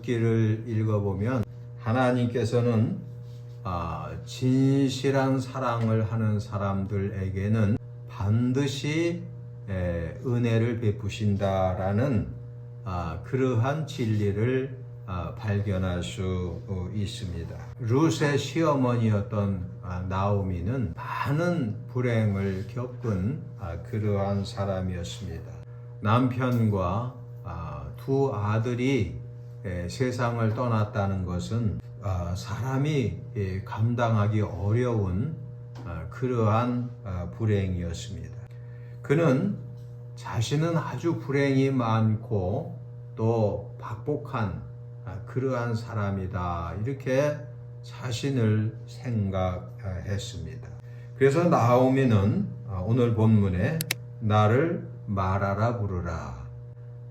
룻기를 읽어보면 하나님께서는 진실한 사랑을 하는 사람들에게는 반드시 은혜를 베푸신다라는 그러한 진리를 발견할 수 있습니다. 룻의 시어머니였던 나오미는 많은 불행을 겪은 그러한 사람이었습니다. 남편과 두 아들이 세상을 떠났다는 것은 사람이 감당하기 어려운 그러한 불행이었습니다. 그는 자신은 아주 불행이 많고 또 박복한 그러한 사람이다, 이렇게 자신을 생각했습니다. 그래서 나오미는 오늘 본문에 나를 마라라 부르라,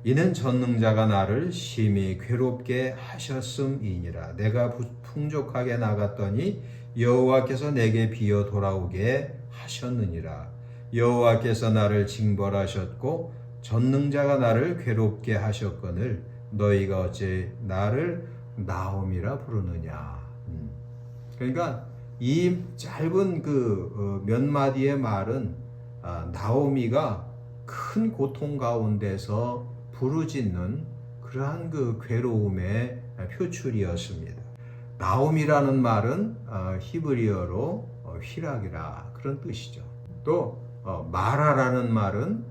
이는 전능자가 나를 심히 괴롭게 하셨음이니라. 내가 풍족하게 나갔더니 여호와께서 내게 비어 돌아오게 하셨느니라. 여호와께서 나를 징벌하셨고 전능자가 나를 괴롭게 하셨거늘 너희가 어찌 나를 나오미라 부르느냐. 그러니까 이 짧은 몇 마디의 말은 나오미가 큰 고통 가운데서 부르짖는 그러한 괴로움의 표출이었습니다. 나오미라는 말은 히브리어로 희락이라 그런 뜻이죠. 또 마라라는 말은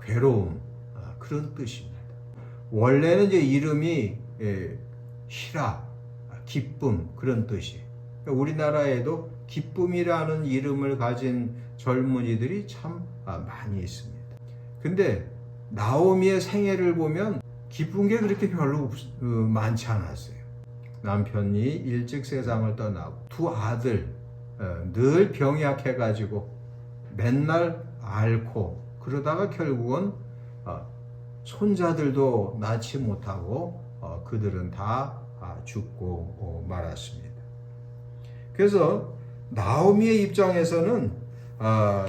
괴로움, 그런 뜻입니다. 원래는 이제 이름이 희락, 기쁨, 그런 뜻이에요. 우리나라에도 기쁨이라는 이름을 가진 젊은이들이 참 많이 있습니다. 근데 나오미의 생애를 보면 기쁜 게 그렇게 별로 많지 않았어요. 남편이 일찍 세상을 떠나고 두 아들 늘 병이 약해가지고 맨날 앓고, 그러다가 결국은 손자들도 낳지 못하고 그들은 다 죽고 말았습니다. 그래서 나오미의 입장에서는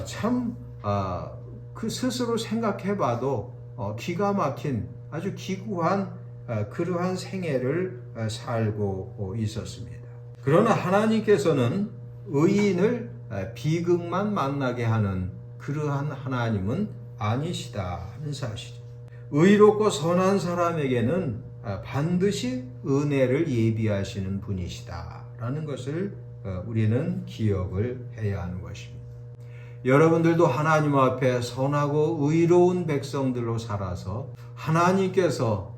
참 그 스스로 생각해봐도 기가 막힌 아주 기구한 그러한 생애를 살고 있었습니다. 그러나 하나님께서는 의인을 비극만 만나게 하는 그러한 하나님은 아니시다 하는 사실이죠. 의롭고 선한 사람에게는 반드시 은혜를 예비하시는 분이시다 라는 것을 우리는 기억을 해야 하는 것입니다. 여러분들도 하나님 앞에 선하고 의로운 백성들로 살아서 하나님께서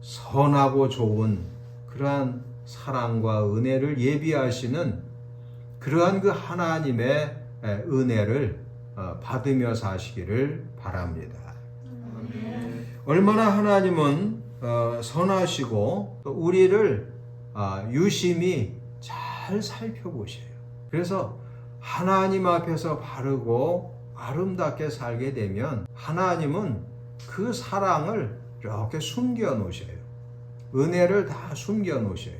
선하고 좋은 그러한 사랑과 은혜를 예비하시는 그러한 그 하나님의 은혜를 받으며 사시기를 바랍니다. 얼마나 하나님은 선하시고 또 우리를 유심히 잘 살펴보셔요. 그래서 하나님 앞에서 바르고 아름답게 살게 되면 하나님은 그 사랑을 이렇게 숨겨 놓으셔요. 은혜를 다 숨겨 놓으셔요.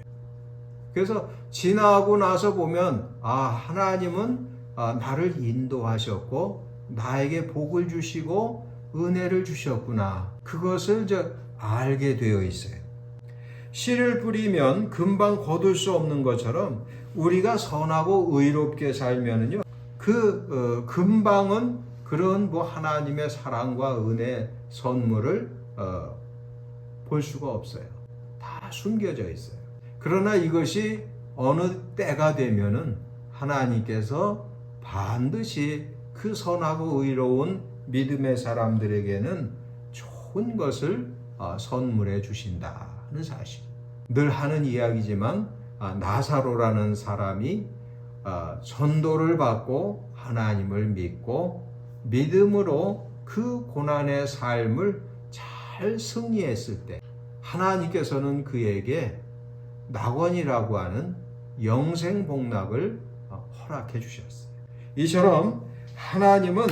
그래서 지나고 나서 보면 하나님은 나를 인도하셨고 나에게 복을 주시고 은혜를 주셨구나, 그것을 알게 되어 있어요. 씨를 뿌리면 금방 거둘 수 없는 것처럼 우리가 선하고 의롭게 살면은요, 금방은 그런 하나님의 사랑과 은혜 선물을 볼 수가 없어요. 다 숨겨져 있어요. 그러나 이것이 어느 때가 되면은 하나님께서 반드시 그 선하고 의로운 믿음의 사람들에게는 좋은 것을 선물해 주신다는 사실. 늘 하는 이야기지만 나사로라는 사람이 전도를 받고 하나님을 믿고 믿음으로 그 고난의 삶을 잘 승리했을 때 하나님께서는 그에게 낙원이라고 하는 영생 복락을 허락해 주셨어요. 이처럼 하나님은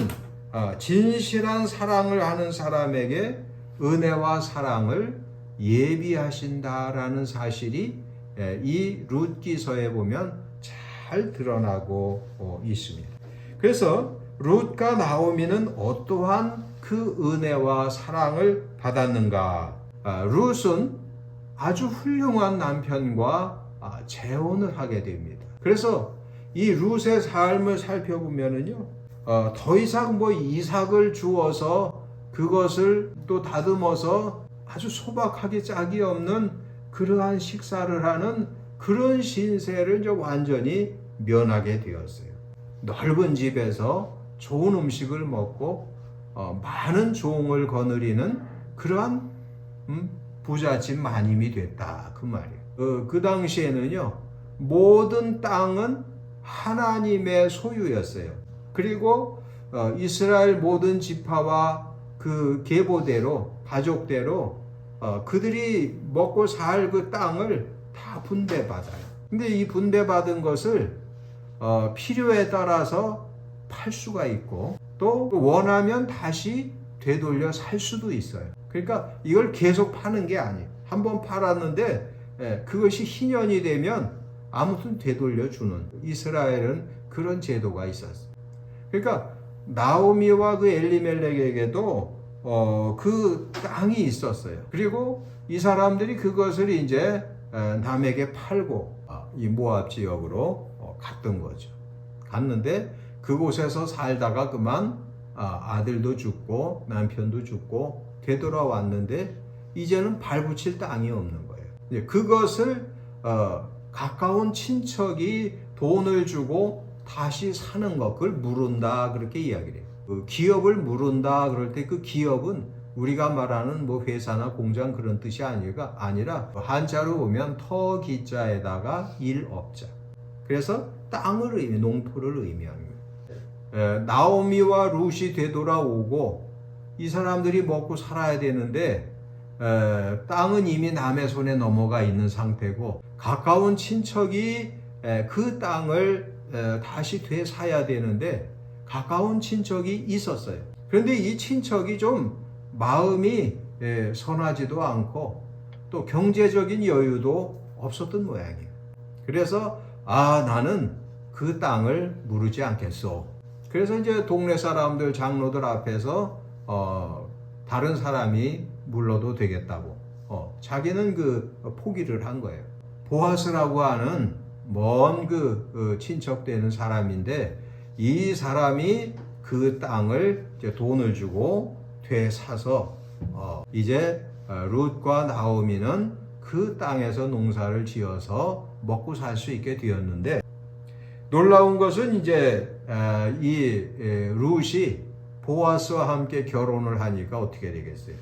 진실한 사랑을 하는 사람에게 은혜와 사랑을 예비하신다라는 사실이 이 룻기서에 보면 잘 드러나고 있습니다. 그래서 룻과 나오미는 어떠한 그 은혜와 사랑을 받았는가? 룻은 아주 훌륭한 남편과 재혼을 하게 됩니다. 그래서 이 룻의 삶을 살펴보면은요, 더 이상 뭐 이삭을 주어서 그것을 또 다듬어서 아주 소박하게 짝이 없는 그러한 식사를 하는 그런 신세를 이제 완전히 면하게 되었어요. 넓은 집에서 좋은 음식을 먹고 많은 종을 거느리는 그러한 부잣집 마님이 됐다 그 말이에요. 그 당시에는요, 모든 땅은 하나님의 소유였어요. 그리고 이스라엘 모든 지파와 그 계보대로 가족대로 그들이 먹고 살 그 땅을 다 분배받아요. 근데 이 분배받은 것을 필요에 따라서 팔 수가 있고 또 원하면 다시 되돌려 살 수도 있어요. 그러니까 이걸 계속 파는 게 아니에요. 한번 팔았는데 그것이 희년이 되면 아무튼 되돌려 주는, 이스라엘은 그런 제도가 있었어요. 그러니까 나오미와 그 엘리멜렉에게도 그 땅이 있었어요. 그리고 이 사람들이 그것을 이제 남에게 팔고 이 모압 지역으로 갔던 거죠. 갔는데 그곳에서 살다가 그만 아들도 죽고 남편도 죽고 되돌아왔는데 이제는 발붙일 땅이 없는 거예요. 그것을 가까운 친척이 돈을 주고 다시 사는 것, 그걸 물은다 그렇게 이야기를 해요. 그 기업을 물은다 그럴 때 그 기업은 우리가 말하는 뭐 회사나 공장 그런 뜻이 아니라 한자로 보면 터기자에다가 일업자. 그래서 땅을 농토를 의미합니다. 나오미와 룻이 되돌아오고 이 사람들이 먹고 살아야 되는데 땅은 이미 남의 손에 넘어가 있는 상태고 가까운 친척이 그 땅을 다시 되사야 되는데 가까운 친척이 있었어요. 그런데 이 친척이 좀 마음이 선하지도 않고 또 경제적인 여유도 없었던 모양이에요. 그래서 나는 그 땅을 무르지 않겠소. 그래서 이제 동네 사람들, 장로들 앞에서 다른 사람이 물러도 되겠다고 자기는 그 포기를 한 거예요. 보아스라고 하는 먼 그 친척 되는 사람인데 이 사람이 그 땅을 이제 돈을 주고 되사서 이제 룻과 나오미는 그 땅에서 농사를 지어서 먹고 살 수 있게 되었는데 놀라운 것은 이제 이 룻이 보아스와 함께 결혼을 하니까 어떻게 되겠어요?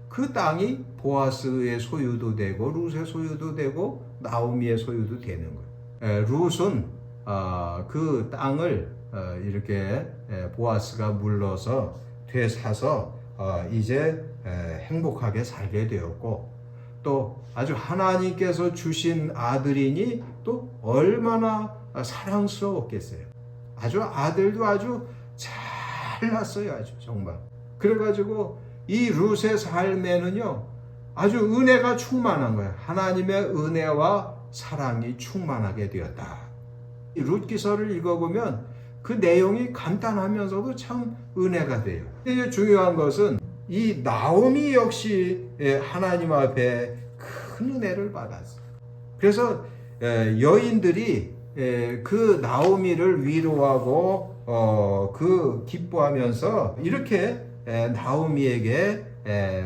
그 땅이 보아스의 소유도 되고 룻의 소유도 되고 나오미의 소유도 되는 거예요. 룻은 그 땅을 이렇게 보아스가 물러서 되사서 이제 행복하게 살게 되었고 또 아주 하나님께서 주신 아들이니 또 얼마나 사랑스러웠겠어요. 아들도 아주 잘 났어요. 아주 정말. 그래가지고 이 룻의 삶에는요 아주 은혜가 충만한 거예요. 하나님의 은혜와 사랑이 충만하게 되었다. 이 룻기서를 읽어보면 그 내용이 간단하면서도 참 은혜가 돼요. 근데 중요한 것은 이 나오미 역시 하나님 앞에 큰 은혜를 받았어요. 그래서 여인들이 그 나오미를 위로하고 그 기뻐하면서 이렇게 나오미에게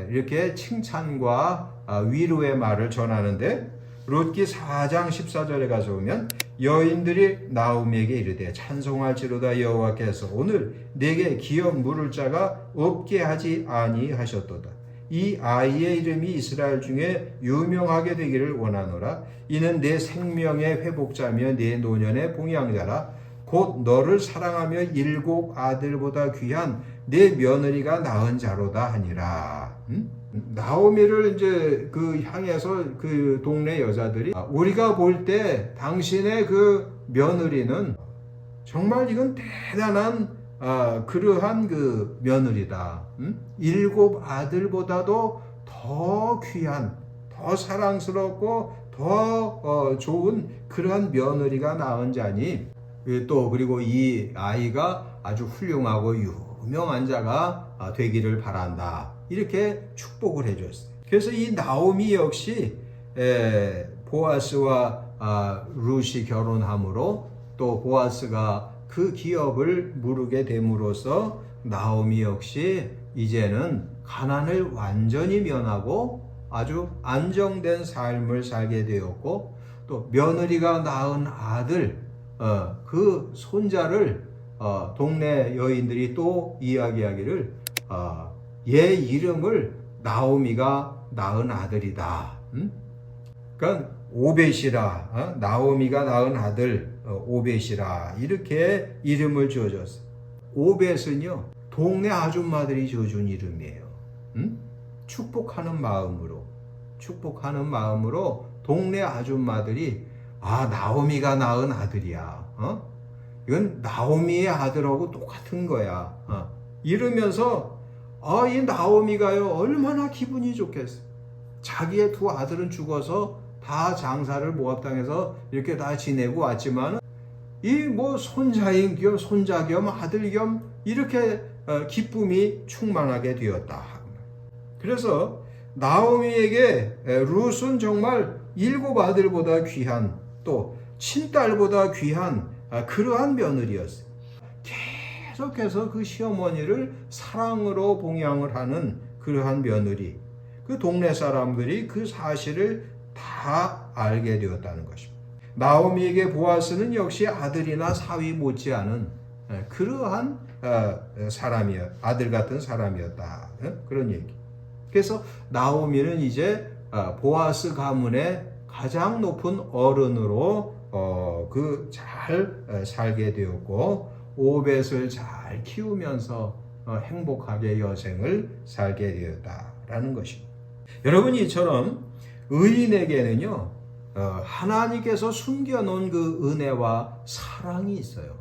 이렇게 칭찬과 위로의 말을 전하는데 룻기 4장 14절에 가서 보면 여인들이 나오미에게 이르되 찬송할지로다 여호와께서 오늘 내게 기업 물을 자가 없게 하지 아니하셨도다. 이 아이의 이름이 이스라엘 중에 유명하게 되기를 원하노라. 이는 내 생명의 회복자며 내 노년의 봉양자라. 곧 너를 사랑하며 7 아들보다 귀한 내 며느리가 낳은 자로다 하니라. 나오미를 이제 그 향해서 그 동네 여자들이 우리가 볼 때 당신의 그 며느리는 정말 이건 대단한 그러한 그 며느리다. 7 아들보다도 더 귀한, 더 사랑스럽고 더 좋은 그러한 며느리가 낳은 자니 또 그리고 이 아이가 아주 훌륭하고 유명한 자가 되기를 바란다. 이렇게 축복을 해줬어요. 그래서 이 나오미 역시 보아스와 룻이 결혼함으로 또 보아스가 그 기업을 무르게 됨으로써 나오미 역시 이제는 가난을 완전히 면하고 아주 안정된 삶을 살게 되었고, 또 며느리가 낳은 아들 그 손자를 동네 여인들이 또 이야기하기를 얘 이름을 나오미가 낳은 아들이다. 그러니까 오벳이라, 나오미가 낳은 아들 오벳이라 이렇게 이름을 지어줬어요. 오벳은요 동네 아줌마들이 지어준 이름이에요. 축복하는 마음으로 동네 아줌마들이 나오미가 낳은 아들이야. 이건 나오미의 아들하고 똑같은 거야. 이러면서 이 나오미가요 얼마나 기분이 좋겠어. 자기의 두 아들은 죽어서 다 장사를 모압당해서 이렇게 다 지내고 왔지만 이 뭐 손자인 겸 손자 겸 아들 겸 이렇게 기쁨이 충만하게 되었다. 그래서 나오미에게 룻은 정말 7 아들보다 귀한, 또 친딸보다 귀한 그러한 며느리였어요. 계속해서 그 시어머니를 사랑으로 봉양을 하는 그러한 며느리, 그 동네 사람들이 그 사실을 다 알게 되었다는 것입니다. 나오미에게 보아스는 역시 아들이나 사위 못지않은 그러한 아들 같은 사람이었다. 그런 얘기. 그래서 나오미는 이제 보아스 가문의 가장 높은 어른으로 잘 살게 되었고, 오벳을 잘 키우면서 행복하게 여생을 살게 되었다라는 것입니다. 여러분, 이처럼 의인에게는요 하나님께서 숨겨놓은 그 은혜와 사랑이 있어요.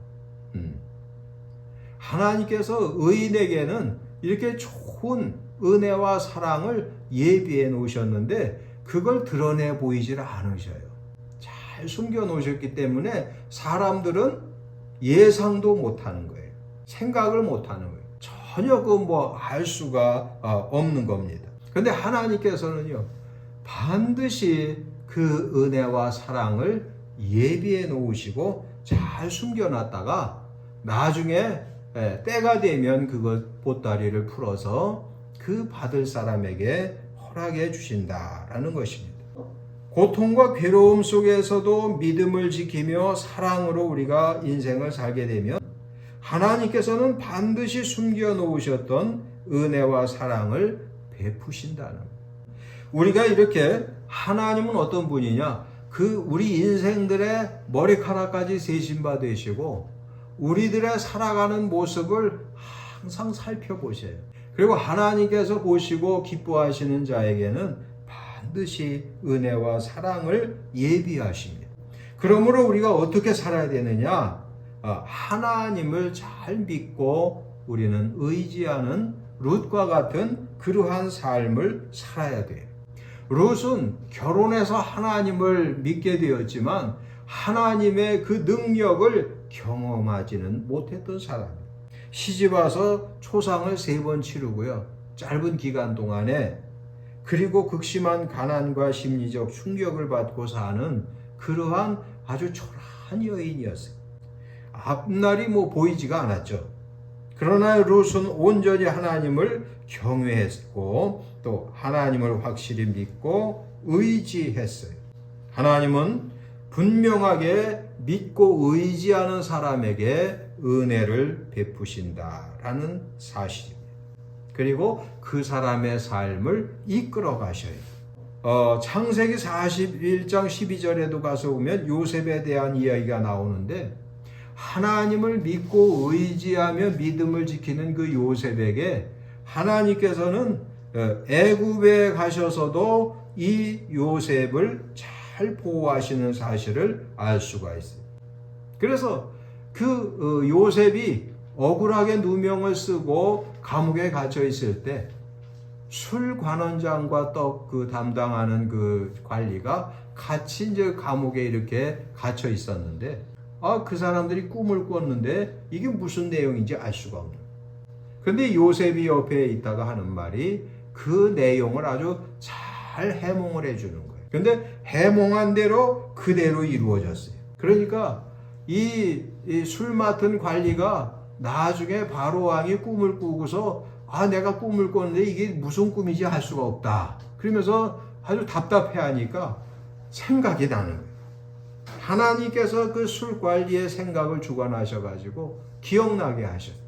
하나님께서 의인에게는 이렇게 좋은 은혜와 사랑을 예비해 놓으셨는데 그걸 드러내 보이질 않으셔요. 잘 숨겨 놓으셨기 때문에 사람들은 예상도 못하는 거예요. 생각을 못하는 거예요. 전혀 알 수가 없는 겁니다. 그런데 하나님께서는요 반드시 그 은혜와 사랑을 예비해 놓으시고 잘 숨겨놨다가 나중에 때가 되면 그것 보따리를 풀어서 그 받을 사람에게 허락해 주신다라는 것입니다. 고통과 괴로움 속에서도 믿음을 지키며 사랑으로 우리가 인생을 살게 되면 하나님께서는 반드시 숨겨 놓으셨던 은혜와 사랑을 베푸신다는 거예요. 우리가 이렇게 하나님은 어떤 분이냐? 우리 인생들의 머리카락까지 세신 바 되시고 우리들의 살아가는 모습을 항상 살펴보셔요. 그리고 하나님께서 보시고 기뻐하시는 자에게는 반드시 은혜와 사랑을 예비하십니다. 그러므로 우리가 어떻게 살아야 되느냐? 하나님을 잘 믿고 우리는 의지하는 룻과 같은 그러한 삶을 살아야 돼요. 룻은 결혼해서 하나님을 믿게 되었지만 하나님의 그 능력을 경험하지는 못했던 사람이에요. 시집와서 초상을 3번 치르고요. 짧은 기간 동안에, 그리고 극심한 가난과 심리적 충격을 받고 사는 그러한 아주 초라한 여인이었어요. 앞날이 보이지가 않았죠. 그러나 룻은 온전히 하나님을 경외했고 또 하나님을 확실히 믿고 의지했어요. 하나님은 분명하게 믿고 의지하는 사람에게 은혜를 베푸신다라는 사실입니다. 그리고 그 사람의 삶을 이끌어 가셔요. 창세기 41장 12절에도 가서 보면 요셉에 대한 이야기가 나오는데 하나님을 믿고 의지하며 믿음을 지키는 그 요셉에게 하나님께서는 애굽에 가셔서도 이 요셉을 잘 보호하시는 사실을 알 수가 있어요. 그래서 그 요셉이 억울하게 누명을 쓰고 감옥에 갇혀 있을 때 술 관원장과 떡 담당하는 그 관리가 같이 이제 감옥에 이렇게 갇혀 있었는데 그 사람들이 꿈을 꿨는데 이게 무슨 내용인지 알 수가 없는. 그런데 요셉이 옆에 있다가 하는 말이 그 내용을 아주 잘 해몽을 해주는 거예요. 근데 해몽한 대로 그대로 이루어졌어요. 그러니까 이 술 맡은 관리가 나중에 바로 왕이 꿈을 꾸고서 내가 꿈을 꿨는데 이게 무슨 꿈인지 알 수가 없다. 그러면서 아주 답답해하니까 생각이 나는 거예요. 하나님께서 그 술 관리의 생각을 주관하셔가지고 기억나게 하셨어요.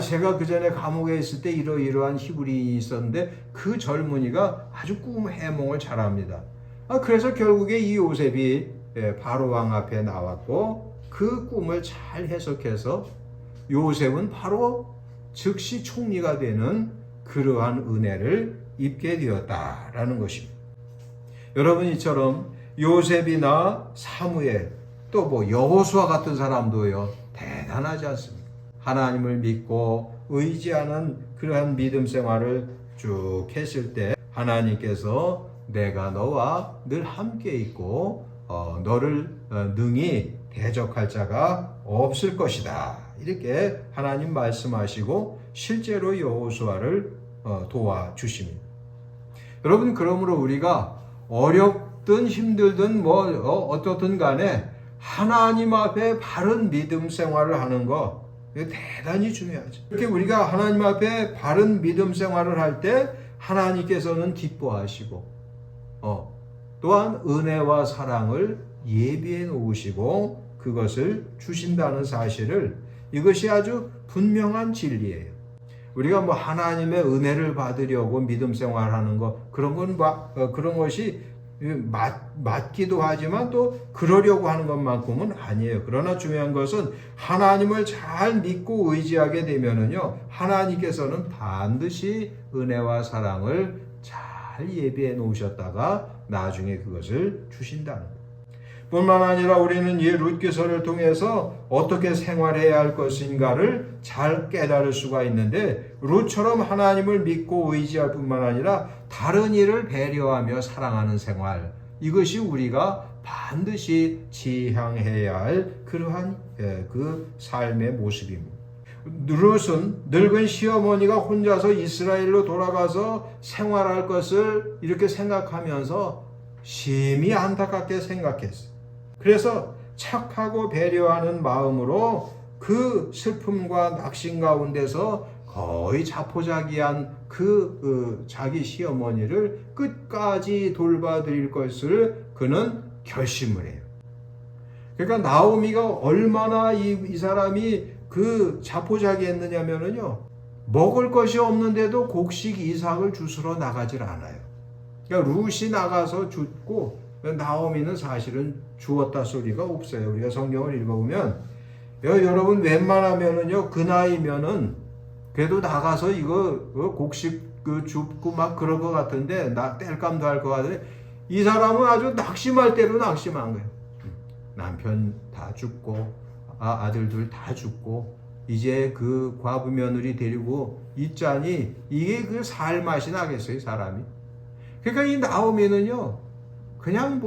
제가 그 전에 감옥에 있을 때 이러이러한 히브리인이 있었는데 그 젊은이가 아주 꿈 해몽을 잘합니다. 그래서 결국에 이 요셉이 바로 왕 앞에 나왔고 그 꿈을 잘 해석해서 요셉은 바로 즉시 총리가 되는 그러한 은혜를 입게 되었다라는 것입니다. 여러분 이처럼 요셉이나 사무엘 또 여호수아 같은 사람도요 대단하지 않습니까? 하나님을 믿고 의지하는 그러한 믿음 생활을 쭉 했을 때 하나님께서 내가 너와 늘 함께 있고 너를 능히 대적할 자가 없을 것이다. 이렇게 하나님 말씀하시고 실제로 여호수아를 도와주십니다. 여러분 그러므로 우리가 어렵든 힘들든 어떻든 간에 하나님 앞에 바른 믿음 생활을 하는 거 이거 대단히 중요하죠. 이렇게 우리가 하나님 앞에 바른 믿음 생활을 할 때 하나님께서는 기뻐하시고 또한 은혜와 사랑을 예비해 놓으시고 그것을 주신다는 사실을 이것이 아주 분명한 진리예요. 우리가 하나님의 은혜를 받으려고 믿음 생활하는 거 그런 건 그런 것이 맞기도 하지만 또 그러려고 하는 것만큼은 아니에요. 그러나 중요한 것은 하나님을 잘 믿고 의지하게 되면은요 하나님께서는 반드시 은혜와 사랑을 잘 예비해 놓으셨다가 나중에 그것을 주신다는 거예요. 뿐만 아니라 우리는 이 룻기서를 통해서 어떻게 생활해야 할 것인가를 잘 깨달을 수가 있는데 룻처럼 하나님을 믿고 의지할 뿐만 아니라 다른 이를 배려하며 사랑하는 생활 이것이 우리가 반드시 지향해야 할 그러한 그 삶의 모습입니다. 룻은 늙은 시어머니가 혼자서 이스라엘로 돌아가서 생활할 것을 이렇게 생각하면서 심히 안타깝게 생각했어요. 그래서 착하고 배려하는 마음으로 그 슬픔과 낙심 가운데서 거의 자포자기한 그 자기 시어머니를 끝까지 돌봐드릴 것을 그는 결심을 해요. 그러니까 나오미가 얼마나 이 사람이 그 자포자기했느냐면요 먹을 것이 없는데도 곡식 이삭을 주스러 나가질 않아요. 그러니까 룻이 나가서 줍고 나오미는 사실은 주었다 소리가 없어요. 우리가 성경을 읽어보면 여러분 웬만하면은요 그 나이면은 그래도 나가서 이거 곡식 줍고 막 그럴 것 같은데 뗄감도 할 것 같은데 이 사람은 아주 낙심할 대로 낙심한 거예요. 남편 다 죽고 아들들 다 죽고 이제 그 과부 며느리 데리고 있자니 이게 그 살 맛이 나겠어요 사람이. 그러니까 이 나오미는요 그냥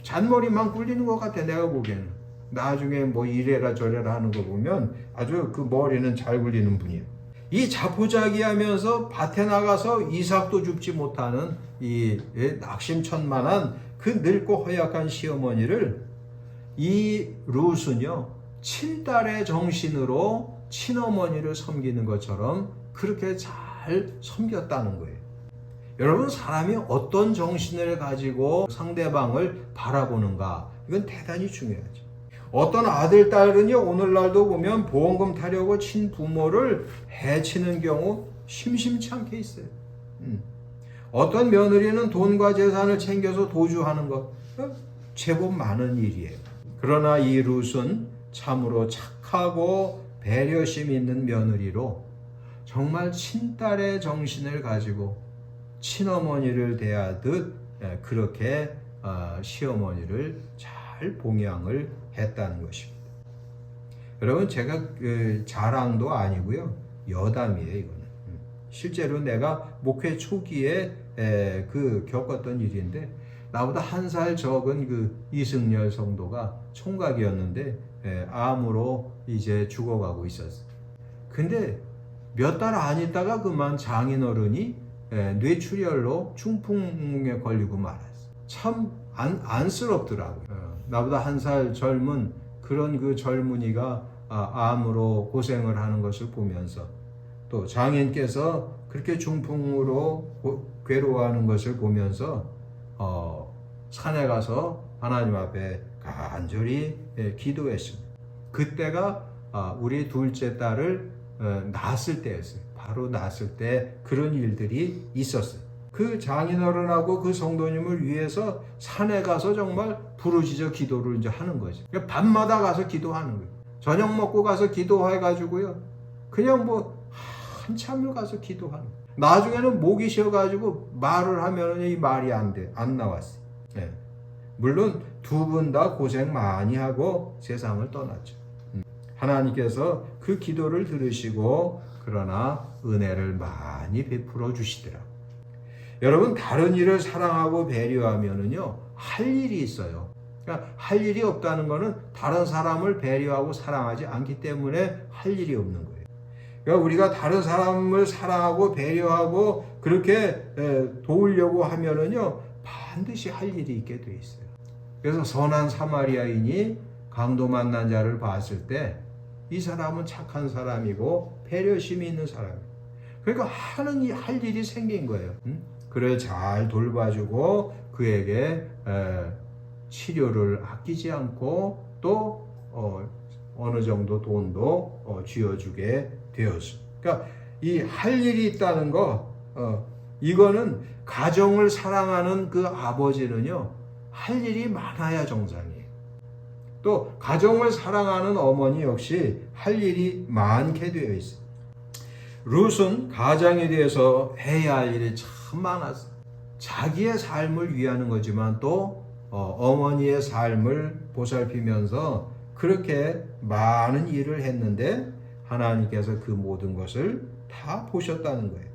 잔머리만 굴리는 것 같아 내가 보기에는. 나중에 이래라 저래라 하는 거 보면 아주 그 머리는 잘 굴리는 분이에요. 이 자포자기하면서 밭에 나가서 이삭도 줍지 못하는 이 낙심천만한 그 늙고 허약한 시어머니를 이 룻은요 친딸의 정신으로 친어머니를 섬기는 것처럼 그렇게 잘 섬겼다는 거예요. 여러분 사람이 어떤 정신을 가지고 상대방을 바라보는가 이건 대단히 중요하죠. 어떤 아들 딸은요 오늘날도 보면 보험금 타려고 친부모를 해치는 경우 심심치 않게 있어요. 어떤 며느리는 돈과 재산을 챙겨서 도주하는 것 제법 많은 일이에요. 그러나 이 룻은 참으로 착하고 배려심 있는 며느리로 정말 친딸의 정신을 가지고 친어머니를 대하듯 그렇게 시어머니를 잘 봉양을 했다는 것입니다. 여러분 제가 자랑도 아니고요 여담이에요 이거는. 실제로 내가 목회 초기에 겪었던 일인데 나보다 한 살 적은 그 이승열 성도가 총각이었는데 암으로 이제 죽어가고 있었어요. 근데 몇 달 안 있다가 그만 장인어른이 뇌출혈로 중풍에 걸리고 말았어요. 참 안쓰럽더라고요. 나보다 한 살 젊은 그런 그 젊은이가 암으로 고생을 하는 것을 보면서 또 장인께서 그렇게 중풍으로 괴로워하는 것을 보면서 산에 가서 하나님 앞에 간절히 기도했습니다. 그때가 우리 둘째 딸을 낳았을 때였어요. 바로 낳았을 때 그런 일들이 있었어요. 그 장인어른하고 그 성도님을 위해서 산에 가서 정말 부르짖어 기도를 이제 하는 거죠. 그러니까 밤마다 가서 기도하는 거예요. 저녁 먹고 가서 기도해가지고요. 그냥 뭐 한참을 가서 기도하는 거예요. 나중에는 목이 쉬어가지고 말을 하면 이 말이 안 나왔어요. 네. 물론 두 분 다 고생 많이 하고 세상을 떠났죠. 하나님께서 그 기도를 들으시고 그러나 은혜를 많이 베풀어 주시더라고요. 여러분, 다른 일을 사랑하고 배려하면은요, 할 일이 있어요. 그러니까 할 일이 없다는 것은 다른 사람을 배려하고 사랑하지 않기 때문에 할 일이 없는 거예요. 그러니까 우리가 다른 사람을 사랑하고 배려하고 그렇게 도우려고 하면은요, 반드시 할 일이 있게 돼 있어요. 그래서 선한 사마리아인이 강도 만난 자를 봤을 때 이 사람은 착한 사람이고 배려심이 있는 사람이에요. 그러니까 할 일이 생긴 거예요. 그래 잘 돌봐주고 그에게 치료를 아끼지 않고 또 어느 정도 돈도 쥐어주게 되었습니다. 그러니까 이 할 일이 있다는 거 이거는 가정을 사랑하는 그 아버지는요 할 일이 많아야 정상이에요. 또 가정을 사랑하는 어머니 역시 할 일이 많게 되어 있어요. 룻은 가장에 대해서 해야 할 일이 참 많았어요. 자기의 삶을 위하는 거지만 또 어머니의 삶을 보살피면서 그렇게 많은 일을 했는데 하나님께서 그 모든 것을 다 보셨다는 거예요.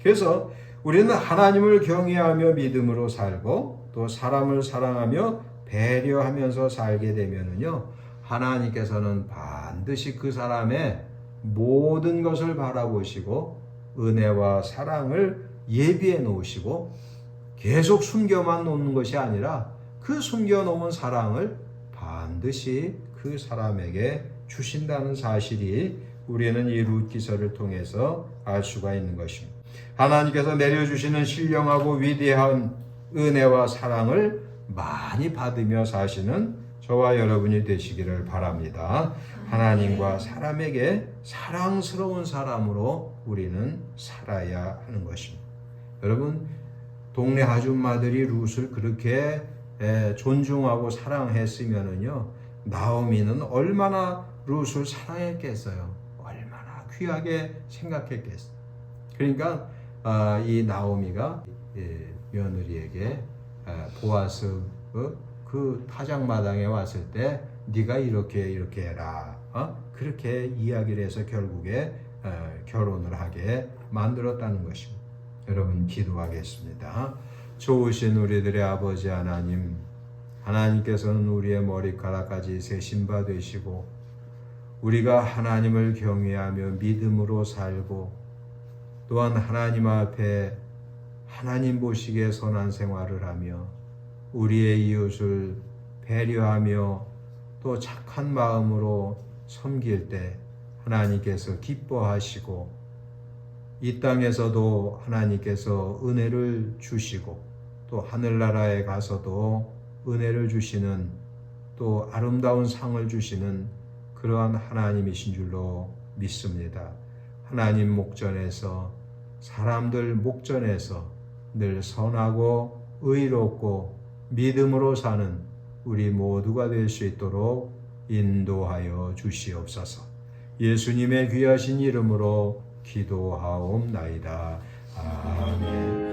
그래서 우리는 하나님을 경외하며 믿음으로 살고 또 사람을 사랑하며 배려하면서 살게 되면은요, 하나님께서는 반드시 그 사람의 모든 것을 바라보시고 은혜와 사랑을 예비해 놓으시고 계속 숨겨만 놓는 것이 아니라 그 숨겨놓은 사랑을 반드시 그 사람에게 주신다는 사실이 우리는 이 룻기서를 통해서 알 수가 있는 것입니다. 하나님께서 내려주시는 신령하고 위대한 은혜와 사랑을 많이 받으며 사시는 저와 여러분이 되시기를 바랍니다. 하나님과 사람에게 사랑스러운 사람으로 우리는 살아야 하는 것입니다. 여러분, 동네 아줌마들이 룻을 그렇게 존중하고 사랑했으면은요, 나오미는 얼마나 룻을 사랑했겠어요. 얼마나 귀하게 생각했겠어요. 그러니까 이 나오미가 며느리에게 보아스 그 타작마당에 왔을 때 네가 이렇게 해라 그렇게 이야기를 해서 결국에 결혼을 하게 만들었다는 것입니다. 여러분, 기도하겠습니다. 좋으신 우리들의 아버지 하나님, 하나님께서는 우리의 머리카락까지 세신 바 되시고 우리가 하나님을 경외하며 믿음으로 살고 또한 하나님 앞에 하나님 보시기에 선한 생활을 하며 우리의 이웃을 배려하며 또 착한 마음으로 섬길 때 하나님께서 기뻐하시고 이 땅에서도 하나님께서 은혜를 주시고 또 하늘나라에 가서도 은혜를 주시는 또 아름다운 상을 주시는 그러한 하나님이신 줄로 믿습니다. 하나님 목전에서 사람들 목전에서 늘 선하고 의롭고 믿음으로 사는 우리 모두가 될 수 있도록 인도하여 주시옵소서. 예수님의 귀하신 이름으로 기도하옵나이다. 아멘.